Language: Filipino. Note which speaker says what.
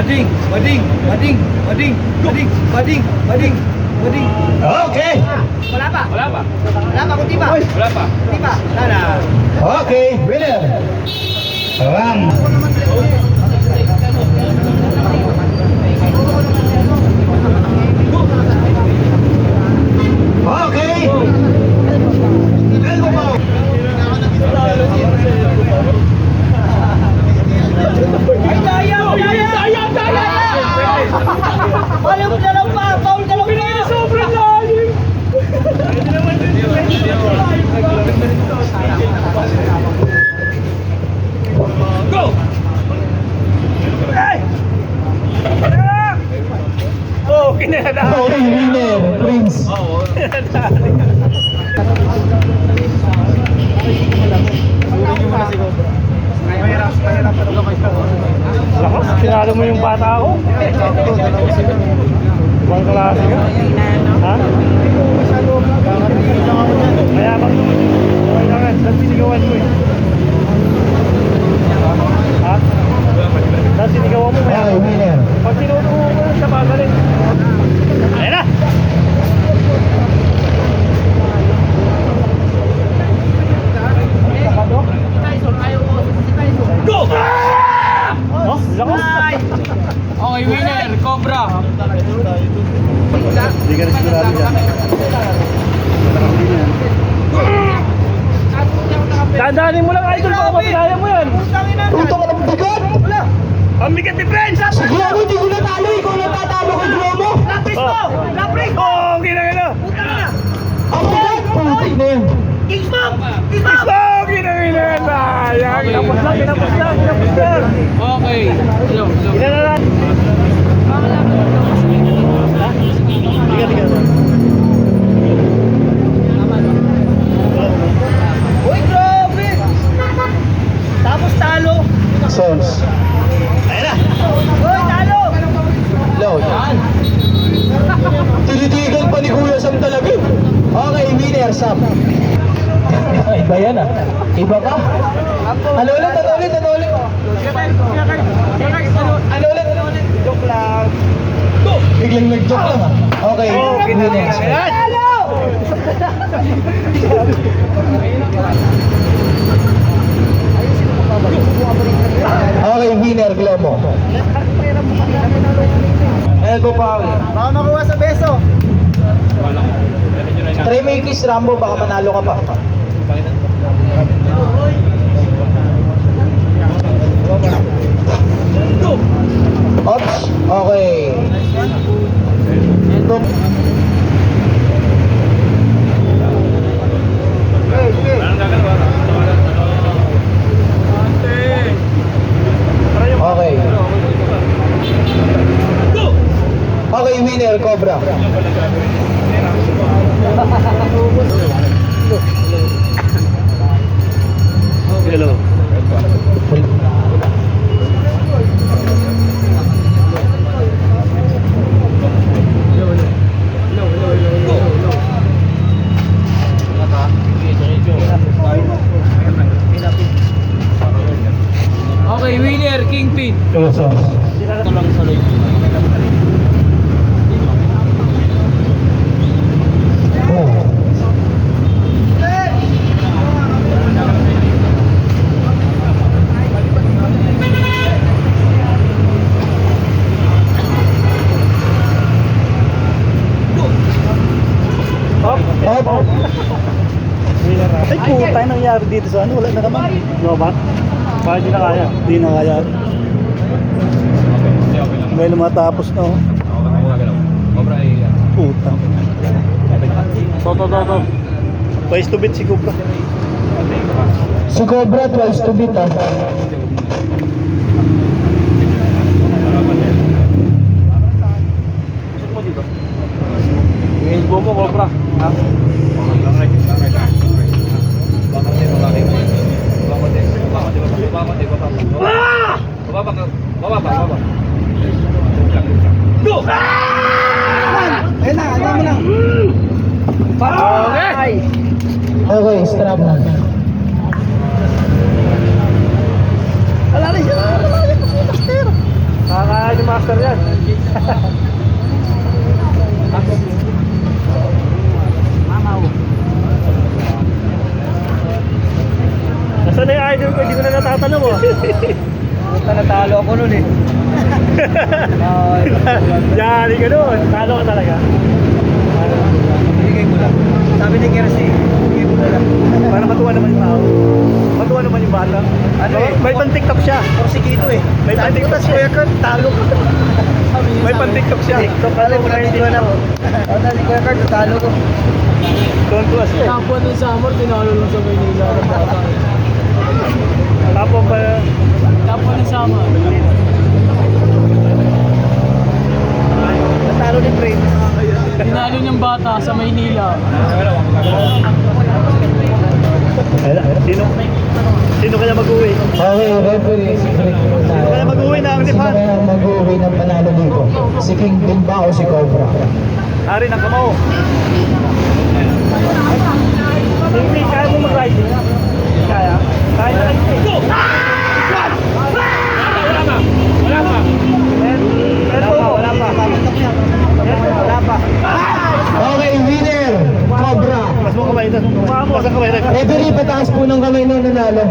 Speaker 1: Bading.
Speaker 2: Okay.
Speaker 1: Wala pa, kunti pa. Wala pa. Sana.
Speaker 2: Okay, winner. Ram. Okay. Elbow ball.
Speaker 1: Ay, daya! Alam na lang pa, foul ka lang pa. Sobrang lalim. Go! Ay! Oh, kinadali.
Speaker 2: Okay, winner. Prince.
Speaker 3: Lakas, sinalo mo yung bata ako. Ibang klase ka. Ha? Mayabang naman yun. Okay naman, saan sinigawan mo eh? Ha? Saan sinigawan mo?
Speaker 2: Okay, winner.
Speaker 3: Pag tinutuho mo siya magaling. Ayan na! Go! Oh, lakas!
Speaker 1: Okay, winner, Cobra.
Speaker 3: Hindi ka na sigurado dyan. Dandanin mo lang, idol, baka mapinaya mo yan.
Speaker 2: Tutok ka ng bigat.
Speaker 3: Ang bigat ni Friends!
Speaker 2: Si Globo, di ko natalo. Ikaw natatalo kay Globo.
Speaker 1: Lapis mo! Lapis mo!
Speaker 3: Oo, ginagana!
Speaker 1: Puta ka na!
Speaker 2: Ang bigat. Putik na yun.
Speaker 1: Kingsmom!
Speaker 3: Oo, ginagana! Sayang! Kinapos lang!
Speaker 1: Okay.
Speaker 3: Ginanalan! Tiga.
Speaker 1: Uy, grabe! Tapos talo.
Speaker 2: Sons.
Speaker 3: Ayan na!
Speaker 1: Uy, talo!
Speaker 2: Load. Tinitigan pa ni Kuya Sam talaga. Okay, winner, Sam. Iba yan ah. Iba ka? Ano ulit?
Speaker 1: Joke lang.
Speaker 2: Biglang nag-joke lang ah. Okay, winner.
Speaker 1: Talo!
Speaker 2: Okay, winner, Globo. Elbow foul.
Speaker 1: Baka makuha sa beso.
Speaker 2: Try mo yung kiss, Rambo, baka manalo ka pa. Oops, okay. Okay. Okay, winner, Cobra.
Speaker 3: Hello.
Speaker 1: Okay, winner, Kingpin.
Speaker 2: Hello, sir.
Speaker 1: Ito lang sa live.
Speaker 3: Ay, puta yung nangyari dito sa ano, wala na naman. Lobat? Bakit di na kaya? Di na kaya. May lumatapos na oh. Puta. To. Twice to beat si Cobra.
Speaker 2: Si Cobra twice to beat ah.
Speaker 3: Elbow mo, Cobra. Ha?
Speaker 1: Baba. Go!
Speaker 2: Ayun na, ano mo na.
Speaker 1: Okay!
Speaker 2: Okay, strap na.
Speaker 3: Alala siya, master. Kakain yung master. tanaw ah.
Speaker 1: Puta, natalo ako nun eh.
Speaker 3: Yari ka doon. Talo ka talaga.
Speaker 1: Bigay ko lang. Sabi ni Kersey, bigay ko na lang.
Speaker 3: Para matuwa naman yung tao. Matuwa naman yung bata.
Speaker 1: Ano eh?
Speaker 3: May pan-tiktok siya.
Speaker 1: Porsikito eh.
Speaker 3: May pan-tiktok siya. Kuya Kurt, talo. May pan-tiktok siya. TikTok
Speaker 1: Kala ko na video na. Ako na si Kuya Kurt, natalo ko.
Speaker 3: Don't do us eh.
Speaker 4: Kapwa ng summer, tinalo lang sa Maynila.
Speaker 3: Tapos pa.
Speaker 4: Kapwa ng summer.
Speaker 1: Natalo ni Prince.
Speaker 4: Tinalo niyang bata sa Maynila.
Speaker 3: Sino kaya mag-uwi?
Speaker 2: Okay, referee, si King
Speaker 3: Sino kaya mag-uwi na ang
Speaker 2: Sino
Speaker 3: lipan?
Speaker 2: kaya mag-uwi ng panalo dito? Si King din ba o si Cobra?
Speaker 3: Ari ng kamao. Hindi, kaya mo mag-ride. Kaya? Kaya na ride.
Speaker 1: Wala pa.
Speaker 3: Wala pa.
Speaker 1: Wala pa.
Speaker 2: Okay, winner, Cobra.
Speaker 3: Mas mo kamay. Mas ang kamay.
Speaker 2: Referee, pataas po ng kamay nung nanalo.